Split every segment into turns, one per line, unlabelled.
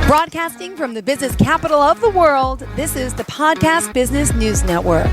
Broadcasting from the business capital of the world, this is the Podcast Business News Network.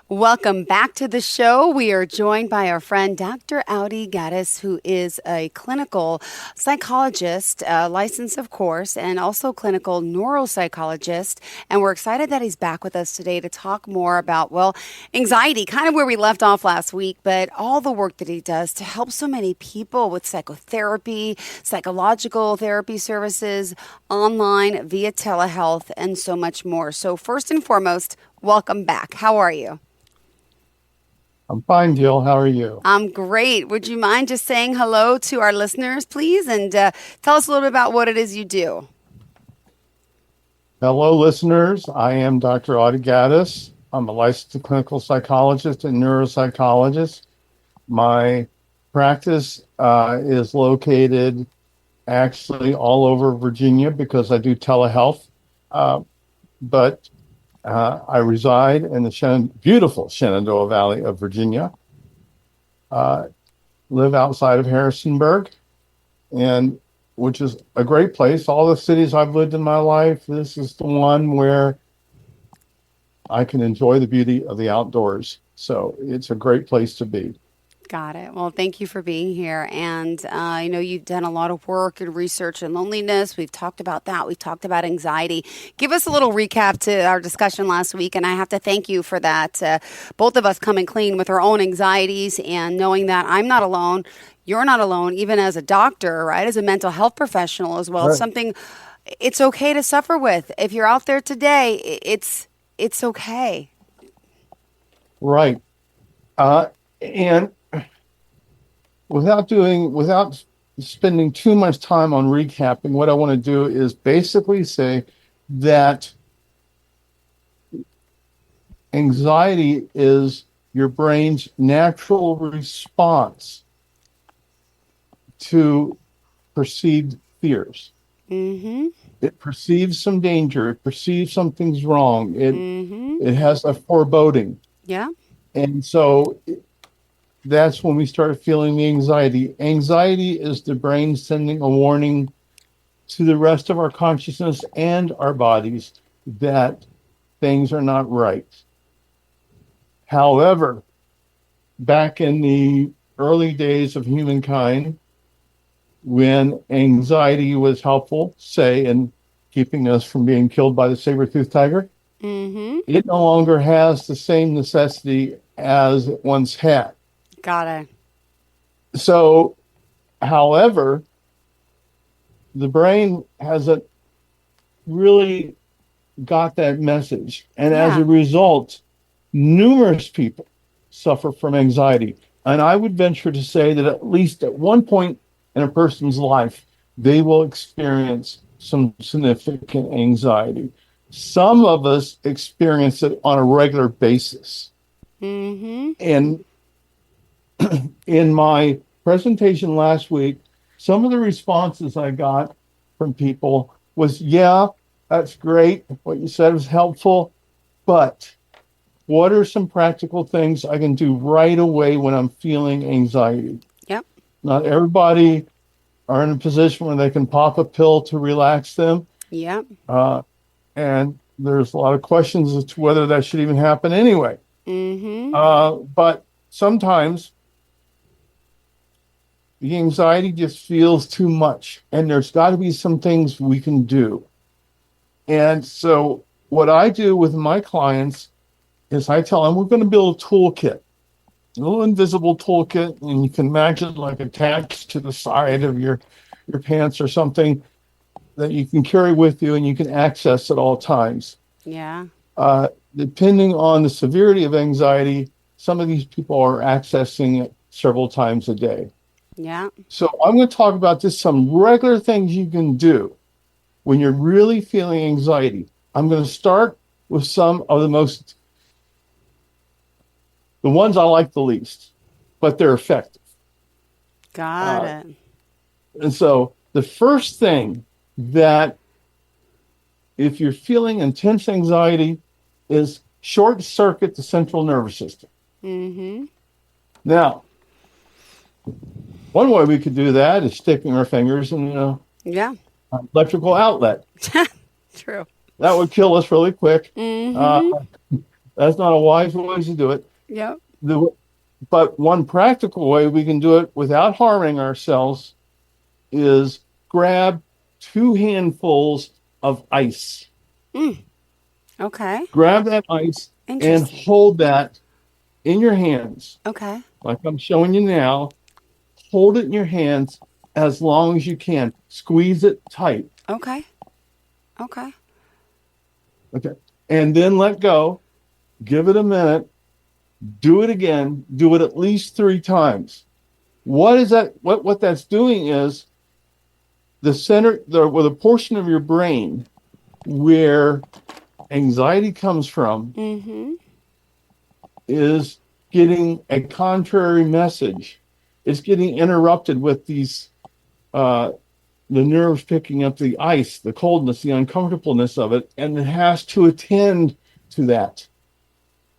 Welcome back to the show. We are joined by our friend Dr. Audie Gaddis, who is a clinical psychologist, licensed, of course, and also clinical neuropsychologist. And we're excited that he's back with us today to talk more about, well, anxiety, kind of where we left off last week, but all the work that he does to help so many people with psychotherapy, psychological therapy services, online, via telehealth, and so much more. So first and foremost, welcome back. How are you?
I'm fine, Jill. How are you?
I'm great. Would you mind just saying hello to our listeners, please, and tell us a little bit about what it is you do?
Hello, listeners. I am Dr. Audie Gaddis. I'm a licensed clinical psychologist and neuropsychologist. My practice is located actually all over Virginia because I do telehealth, but I reside in the beautiful Shenandoah Valley of Virginia, live outside of Harrisonburg, and which is a great place. All the cities I've lived in my life, this is the one where I can enjoy the beauty of the outdoors. So it's a great place to be.
Got it. Well, thank you for being here. And I know you've done a lot of work and research and loneliness. We've talked about that. We've talked about anxiety. Give us a little recap to our discussion last week. And I have to thank you for that. Both of us coming clean with our own anxieties and knowing that I'm not alone. You're not alone, even as a doctor, right? As a mental health professional as well.
Right.
It's something it's okay to suffer with. If you're out there today, it's okay.
Right. And without spending too much time on recapping, what I want to do is basically say that anxiety is your brain's natural response to perceived fears. Mm-hmm. It perceives some danger. It perceives something's wrong. It has a foreboding.
Yeah.
And so that's when we start feeling the anxiety. Anxiety is the brain sending a warning to the rest of our consciousness and our bodies that things are not right. However, back in the early days of humankind, when anxiety was helpful, say, in keeping us from being killed by the saber-toothed tiger, it no longer has the same necessity as it once had.
Got it.
So, however, the brain hasn't really got that message. And as a result, numerous people suffer from anxiety. And I would venture to say that at least at one point in a person's life, they will experience some significant anxiety. Some of us experience it on a regular basis. And in my presentation last week, some of the responses I got from people was, yeah, that's great. What you said was helpful, but what are some practical things I can do right away when I'm feeling anxiety?
Yep.
Not everybody are in a position where they can pop a pill to relax them.
Yep.
And there's a lot of questions as to whether that should even happen anyway. But sometimes the anxiety just feels too much, and there's got to be some things we can do. And so what I do with my clients is I tell them we're going to build a toolkit, a little invisible toolkit, and you can imagine like attached to the side of your pants or something that you can carry with you and you can access at all times.
Yeah.
Depending on the severity of anxiety, some of these people are accessing it several times a day.
Yeah.
So I'm going to talk about just some regular things you can do when you're really feeling anxiety. I'm going to start with some of the ones I like the least, but they're effective.
Got it.
And so the first thing that, if you're feeling intense anxiety, is short circuit the central nervous system. Now, one way we could do that is sticking our fingers in an
Yeah.
electrical outlet.
True.
That would kill us really quick.
Mm-hmm.
That's not a wise way to do it.
Yep.
But one practical way we can do it without harming ourselves is grab 2 handfuls of ice.
Okay.
Grab that ice and
Interesting.
hold that in your hands,
Okay.
like I'm showing you now. Hold it in your hands as long as you can. Squeeze it tight.
Okay. Okay.
Okay. And then let go. Give it a minute. Do it again. Do it at least 3 times. What is that? What that's doing is the portion of your brain where anxiety comes from is getting a contrary message. It's getting interrupted with these the nerves picking up the ice, the coldness, the uncomfortableness of it, and it has to attend to that.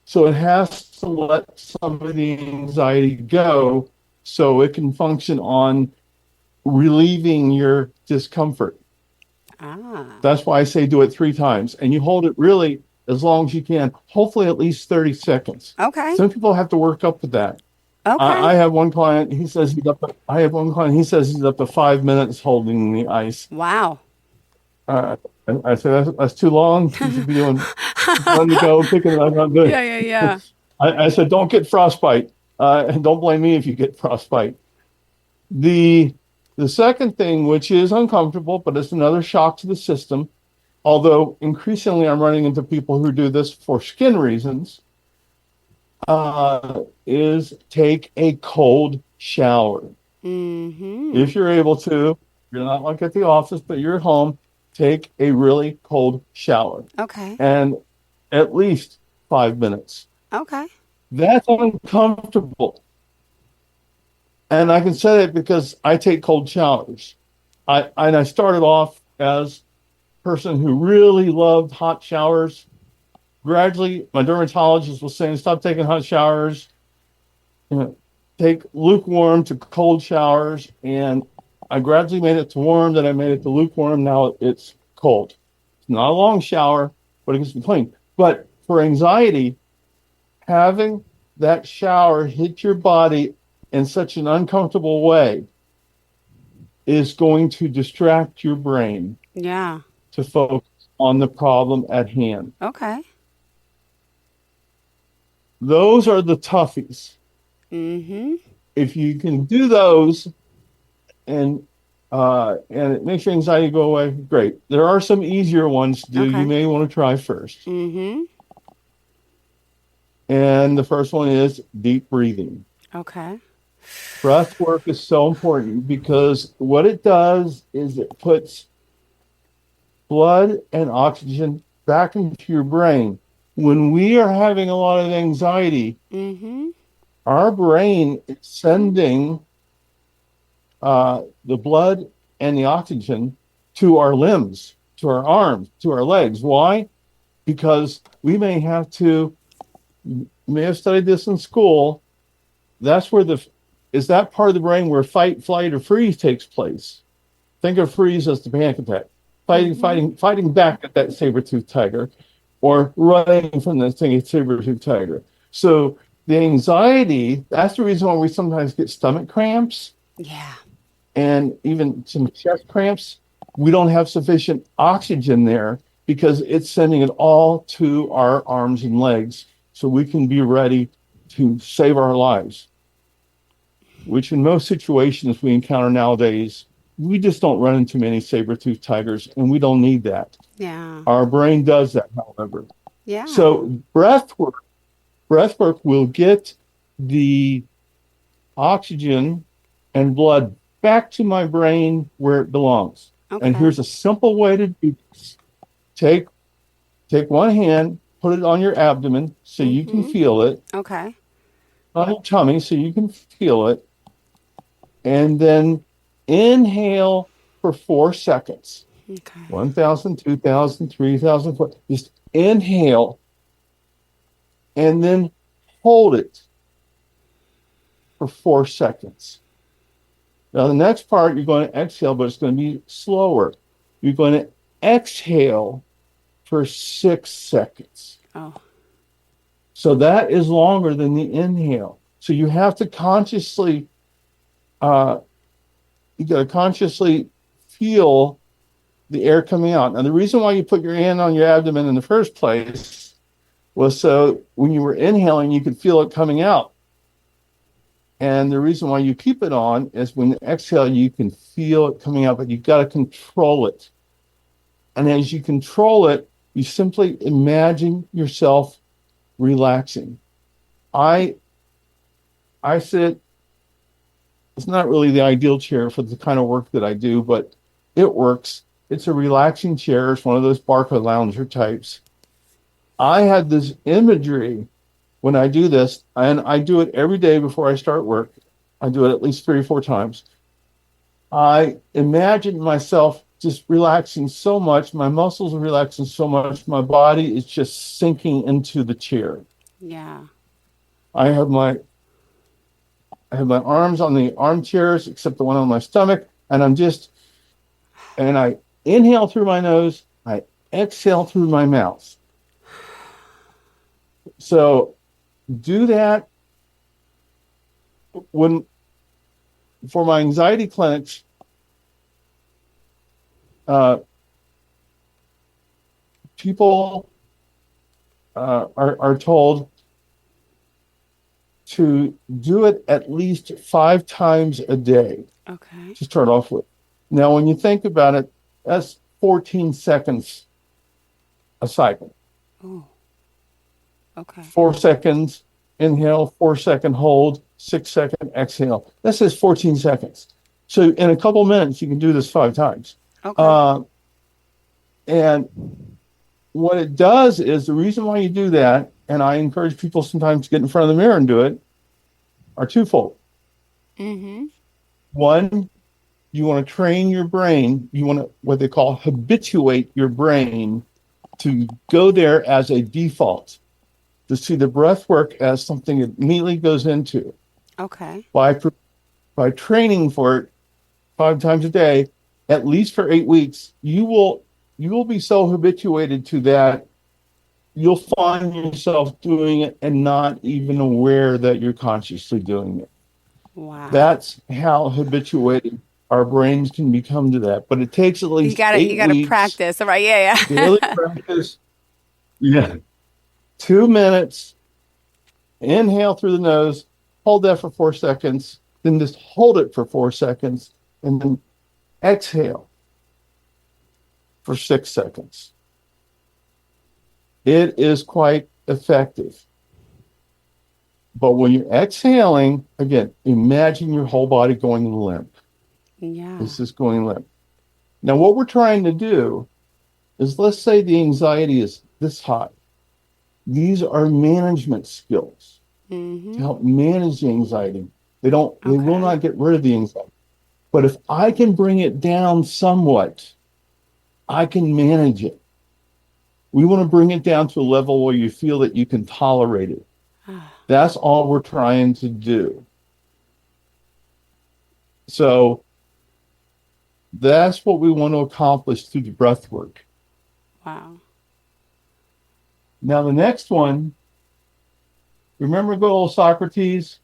So it has to let some of the anxiety go so it can function on relieving your discomfort. That's why I say do it 3 times. And you hold it really as long as you can, hopefully at least 30 seconds.
Okay.
Some people have to work up with that.
Okay.
I have one client, he says he's up to 5 minutes holding the ice.
Wow.
I said, that's too long. You should be doing one to go, picking it up. Not good.
Yeah.
I said, don't get frostbite. And don't blame me if you get frostbite. The second thing, which is uncomfortable, but it's another shock to the system, although increasingly I'm running into people who do this for skin reasons, is take a cold shower. If you're able to, you're not like at the office, but you're at home, take a really cold shower.
Okay.
And at least 5 minutes.
Okay.
That's uncomfortable. And I can say it because I take cold showers. I started off as a person who really loved hot showers. Gradually, my dermatologist was saying, stop taking hot showers. Take lukewarm to cold showers. And I gradually made it to warm, then I made it to lukewarm. Now it's cold. It's not a long shower, but it gets me clean. But for anxiety, having that shower hit your body in such an uncomfortable way is going to distract your brain.
Yeah.
To focus on the problem at hand.
Okay.
Those are the toughies. If you can do those and it makes your anxiety go away, great. There are some easier ones to do. You may want to try first. And the first one is deep breathing.
Okay.
Breath work is so important because what it does is it puts blood and oxygen back into your brain. When we are having a lot of anxiety, our brain is sending the blood and the oxygen to our limbs, to our arms, to our legs. Why? Because we may have studied this in school. That's where is that part of the brain where fight, flight, or freeze takes place. Think of freeze as the panic attack. Fighting back at that saber-toothed tiger, or running from that saber-toothed tiger. So the anxiety, that's the reason why we sometimes get stomach cramps.
Yeah.
And even some chest cramps. We don't have sufficient oxygen there because it's sending it all to our arms and legs so we can be ready to save our lives. Which in most situations we encounter nowadays, we just don't run into many saber-toothed tigers, and we don't need that.
Yeah.
Our brain does that, however.
Yeah.
So breath work will get the oxygen and blood back to my brain where it belongs.
Okay.
And here's a simple way to do this. Take one hand, put it on your abdomen so you can feel it.
Okay.
On your tummy so you can feel it. And then inhale for 4 seconds.
Okay.
1,000, 2,000, 3,000. Just inhale and then hold it. for 4 seconds. Now, the next part, you're going to exhale, but it's going to be slower. You're going to exhale for 6 seconds.
Oh.
So that is longer than the inhale. So you have to consciously, feel the air coming out. Now, the reason why you put your hand on your abdomen in the first place was so when you were inhaling, you could feel it coming out. And the reason why you keep it on is when you exhale, you can feel it coming out, but you've got to control it. And as you control it, you simply imagine yourself relaxing. I sit, it's not really the ideal chair for the kind of work that I do, but it works. It's a relaxing chair. It's one of those Barca lounger types. I had this imagery when I do this, and I do it every day before I start work. I do it at least 3 or 4 times. I imagine myself just relaxing so much. My muscles are relaxing so much. My body is just sinking into the chair.
Yeah.
I have my arms on the armchairs, except the one on my stomach, and I inhale through my nose, I exhale through my mouth. So do that for my anxiety clinics. People are told to do it at least 5 times a day.
Okay.
To start off with. Now, when you think about it, that's 14 seconds a cycle.
Oh. Okay.
4 seconds inhale, 4 second hold, 6 second exhale. That says 14 seconds. So in a couple minutes, you can do this 5 times.
Okay.
And what it does is the reason why you do that, and I encourage people sometimes to get in front of the mirror and do it, are twofold.
Mm-hmm.
One, you want to train your brain. You want to, what they call, habituate your brain to go there as a default, to see the breath work as something it immediately goes into.
Okay.
By training for it 5 times a day, at least for 8 weeks, you will be so habituated to that, you'll find yourself doing it and not even aware that you're consciously doing it.
Wow.
That's how habituated our brains can become to that. But it takes at least 8 weeks.
You gotta practice. All right. Yeah.
Daily practice. Yeah. 2 minutes. Inhale through the nose. Hold that for 4 seconds. Then just hold it for 4 seconds. And then exhale for 6 seconds. It is quite effective. But when you're exhaling, again, imagine your whole body going limp.
Yeah.
This is going limp. Now, what we're trying to do is, let's say the anxiety is this high. These are management skills to help manage the anxiety. They will not get rid of the anxiety. But if I can bring it down somewhat, I can manage it. We want to bring it down to a level where you feel that you can tolerate it. That's all we're trying to do. So that's what we want to accomplish through the breath work.
Wow.
Now, the next one, remember good old Socrates?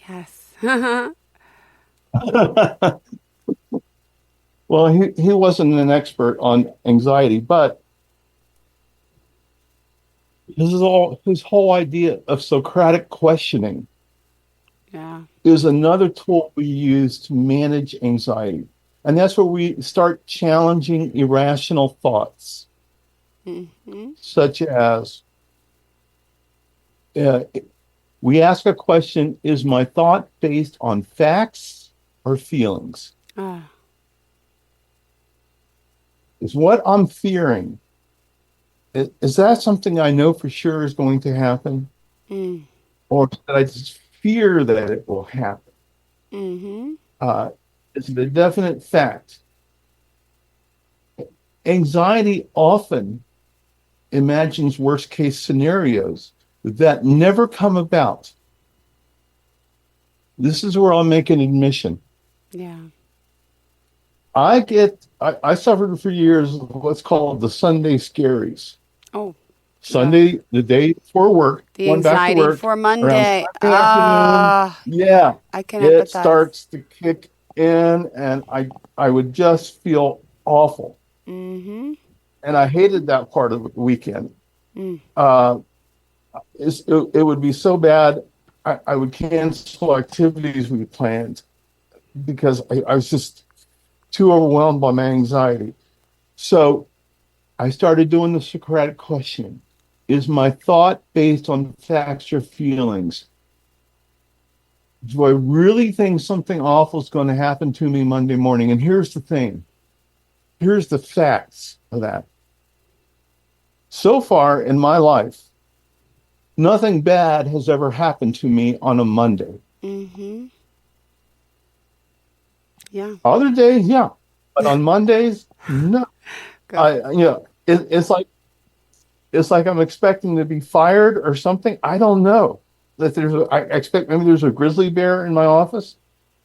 Yes.
Well, he wasn't an expert on anxiety, but his whole idea of Socratic questioning is another tool we use to manage anxiety. And that's where we start challenging irrational thoughts, such as we ask a question, is my thought based on facts or feelings? Is what I'm fearing, is that something I know for sure is going to happen? Or that I just fear that it will happen? Is it a definite fact? Anxiety often imagines worst case scenarios that never come about. this is where I'll make an admission.
Yeah.
I suffered for years of what's called the Sunday scaries.
Oh, well,
Sunday, the day before work,
the
going back to
anxiety
work
for
around
Monday.
Sunday afternoon. Yeah,
I can
it
empathize.
starts to kick in, and I would just feel awful.
Mm-hmm.
And I hated that part of the weekend.
Mm.
Uh, it would be so bad, I would cancel activities we planned because I was just too overwhelmed by my anxiety. So I started doing the Socratic questioning. Is my thought based on facts or feelings? Do I really think something awful is going to happen to me Monday morning? And here's the thing. Here's the facts of that. So far in my life, nothing bad has ever happened to me on a Monday.
Mm-hmm. Yeah.
Other days, yeah. But on Mondays, no.
Good.
It's like I'm expecting to be fired or something. I don't know. I expect maybe there's a grizzly bear in my office.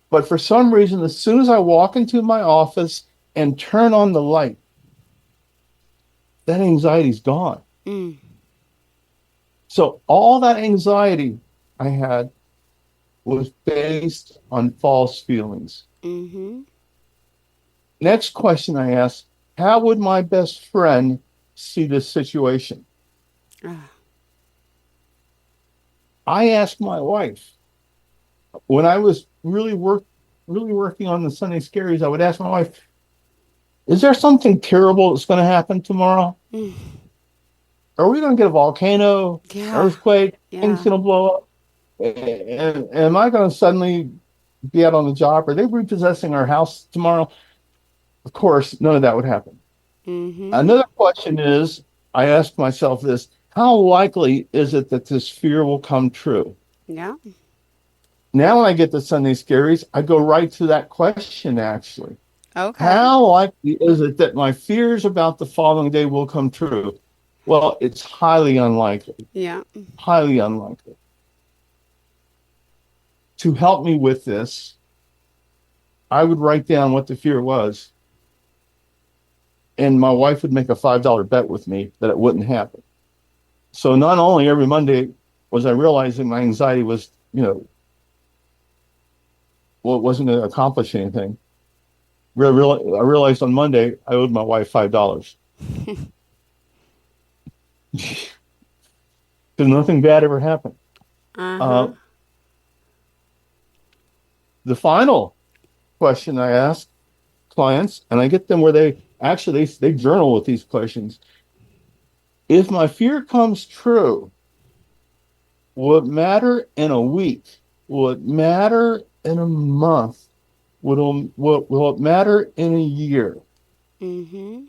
But for some reason, as soon as I walk into my office and turn on the light, that anxiety's gone.
Mm.
So all that anxiety I had was based on false feelings.
Mm-hmm.
Next question I asked, how would my best friend see this situation?
Ah.
I asked my wife when I was really working on the Sunday scaries. I would ask my wife, "Is there something terrible that's going to happen tomorrow?
Mm.
Are we going to get a volcano,
Yeah.
earthquake,
Yeah.
things going to blow up? And am I going to suddenly be out on the job? Are they repossessing our house tomorrow?" Of course, none of that would happen.
Mm-hmm.
Another question is, I ask myself this, how likely is it that this fear will come true?
Yeah.
Now, when I get to Sunday Scaries, I go right to that question, actually.
Okay.
How likely is it that my fears about the following day will come true? Well, it's highly unlikely.
Yeah.
Highly unlikely. To help me with this, I would write down what the fear was, and my wife would make a $5 bet with me that it wouldn't happen. So not only every Monday was I realizing my anxiety was, well, it wasn't going to accomplish anything. I realized on Monday I owed my wife $5. Because nothing bad ever happened.
Uh-huh.
The final question I ask clients, and I get them where they journal with these questions. If my fear comes true, will it matter in a week? Will it matter in a month? Will it matter in a year?
Mm-hmm.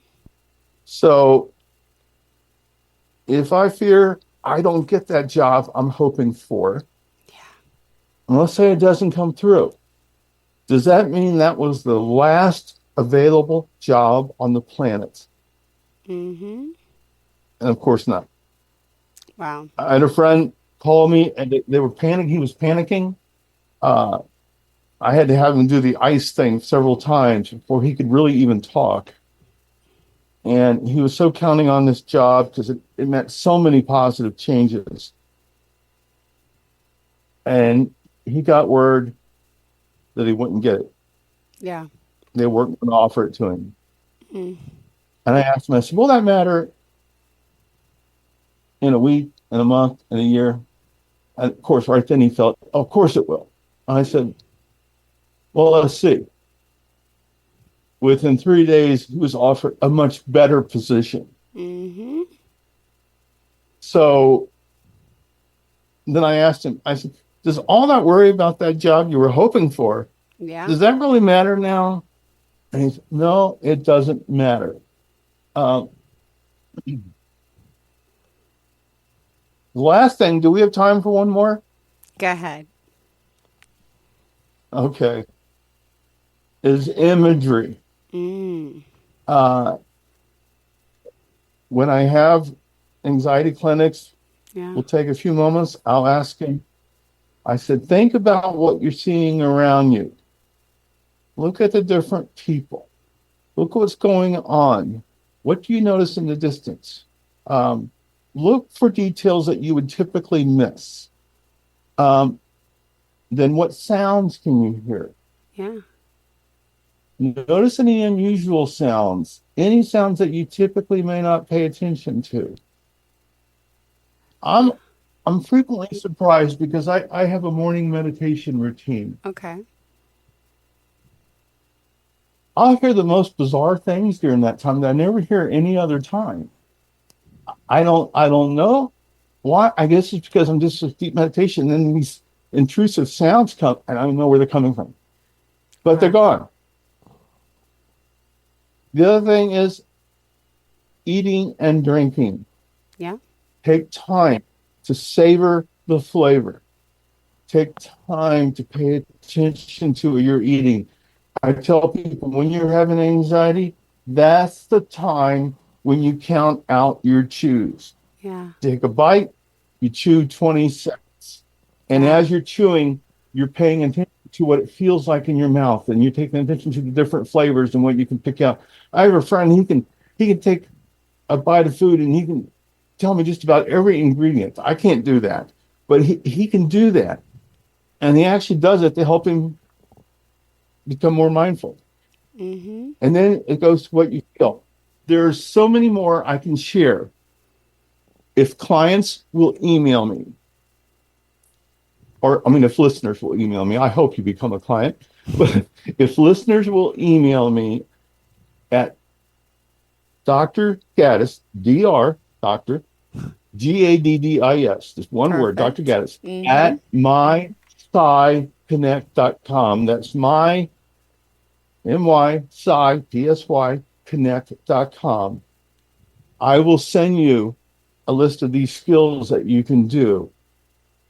So if I fear I don't get that job I'm hoping for, and let's say it doesn't come through, does that mean that was the last available job on the planet?
Mm-hmm.
And of course not.
Wow.
I had a friend call me and they were panicking. He was panicking. I had to have him do the ice thing several times before he could really even talk. And he was so counting on this job because it meant so many positive changes. And he got word that he wouldn't get it.
Yeah.
They weren't going to offer it to him.
Mm.
And I asked him, I said, will that matter in a week, in a month, in a year? And of course, right then he felt, oh, of course it will. And I said, well, let's see. Within 3 days, he was offered a much better position.
Mm-hmm.
So then I asked him, I said, does all that worry about that job you were hoping for, does that really matter now? And he said, no, it doesn't matter. The last thing, do we have time for one more?
Go ahead.
Okay. Is imagery.
Mm.
When I have anxiety clinics,
Yeah.
we'll take a few moments. I'll ask him, I said, think about what you're seeing around you. Look at the different people. Look what's going on. What do you notice in the distance? Look for details that you would typically miss. Then what sounds can you hear?
Yeah.
Notice any unusual sounds, any sounds that you typically may not pay attention to. I'm frequently surprised because I have a morning meditation routine.
Okay.
I'll hear the most bizarre things during that time that I never hear any other time. I don't know why. I guess it's because I'm just with deep meditation, and then these intrusive sounds come, and I don't know where they're coming from. But they're gone. The other thing is eating and drinking.
Yeah.
Take time to savor the flavor. Take time to pay attention to what you're eating. I tell people, when you're having anxiety, that's the time when you count out your chews.
Yeah.
Take a bite, you chew 20 seconds. And as you're chewing, you're paying attention to what it feels like in your mouth, and you're taking attention to the different flavors and what you can pick out. I have a friend, he can take a bite of food and he can tell me just about every ingredient. I can't do that, but he can do that. And he actually does it to help him become more mindful.
Mm-hmm.
And then it goes to what you feel. There's so many more I can share. If clients will email me, if listeners will email me, I hope you become a client. But if listeners will email me at Dr. Gaddis, Dr. Gaddis, just one word, Dr. Gaddis, at mypsyconnect.com. That's my MYPSY connect.com. I will send you a list of these skills that you can do.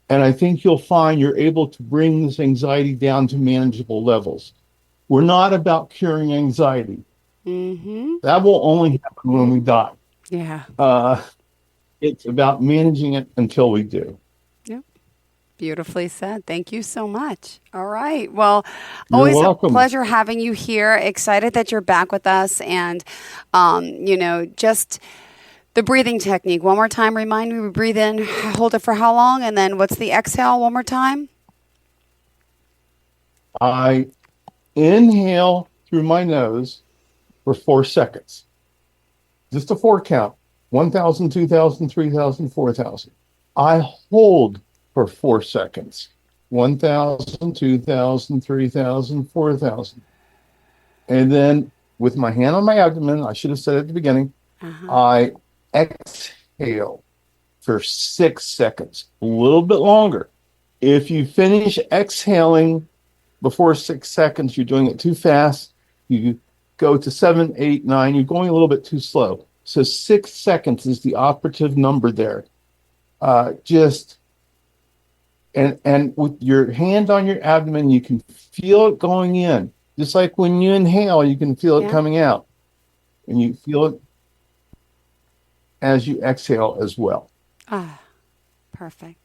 And I think you'll find you're able to bring this anxiety down to manageable levels. We're not about curing anxiety.
Mm-hmm.
That will only happen when we die.
Yeah.
It's about managing it until we do.
Yep. Beautifully said. Thank you so much. All right. Well,
You're
always
welcome.
a pleasure having you here. Excited that you're back with us. And, just the breathing technique. One more time, remind me, we breathe in, hold it for how long? And then what's the exhale one more time?
I inhale through my nose for 4 seconds. Just a 4 count. 1,000, 2,000, 3,000, 4,000. I hold for 4 seconds. 1,000, 2,000, 3,000, 4,000. And then with my hand on my abdomen, I should have said it at the beginning, I exhale for 6 seconds, a little bit longer. If you finish exhaling before 6 seconds, you're doing it too fast. You go to 7, 8, 9, you're going a little bit too slow. So 6 seconds is the operative number there. And with your hand on your abdomen, you can feel it going in. Just like when you inhale, you can feel it coming out. And you feel it as you exhale as well.
Perfect.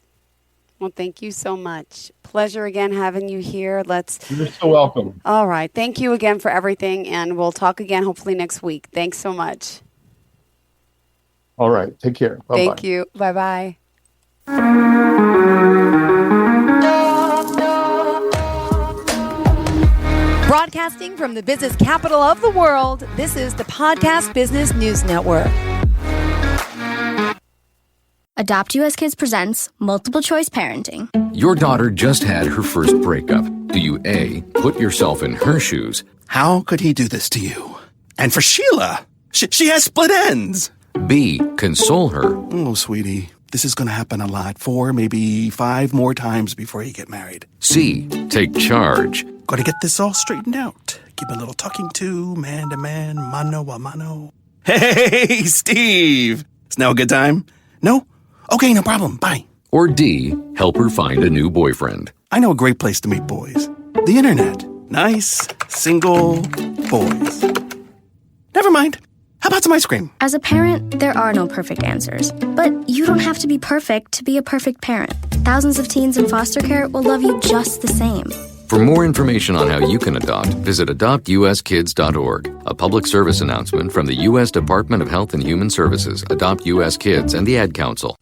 Well, thank you so much. Pleasure again having you here.
You're so welcome.
All right. Thank you again for everything, and we'll talk again hopefully next week. Thanks so much.
All right. Take care. Bye-bye.
Thank you. Bye-bye.
Broadcasting from the business capital of the world, this is the Podcast Business News Network.
Adopt US Kids presents Multiple Choice Parenting.
Your daughter just had her first breakup. Do you A, put yourself in her shoes?
How could he do this to you? And for Sheila, she has split ends.
B, console her?
Oh, sweetie, this is going to happen a lot. 4, maybe 5 more times before you get married.
C, take charge?
Got to get this all straightened out. Give a little talking to, man to man, mano a mano. Hey, Steve! Is now a good time? No? Okay, no problem. Bye.
Or D, help her find a new boyfriend?
I know a great place to meet boys. The internet. Nice, single boys. Never mind. How about some ice cream?
As a parent, there are no perfect answers. But you don't have to be perfect to be a perfect parent. Thousands of teens in foster care will love you just the same.
For more information on how you can adopt, visit adoptuskids.org. A public service announcement from the U.S. Department of Health and Human Services, Adopt U.S. Kids, and the Ad Council.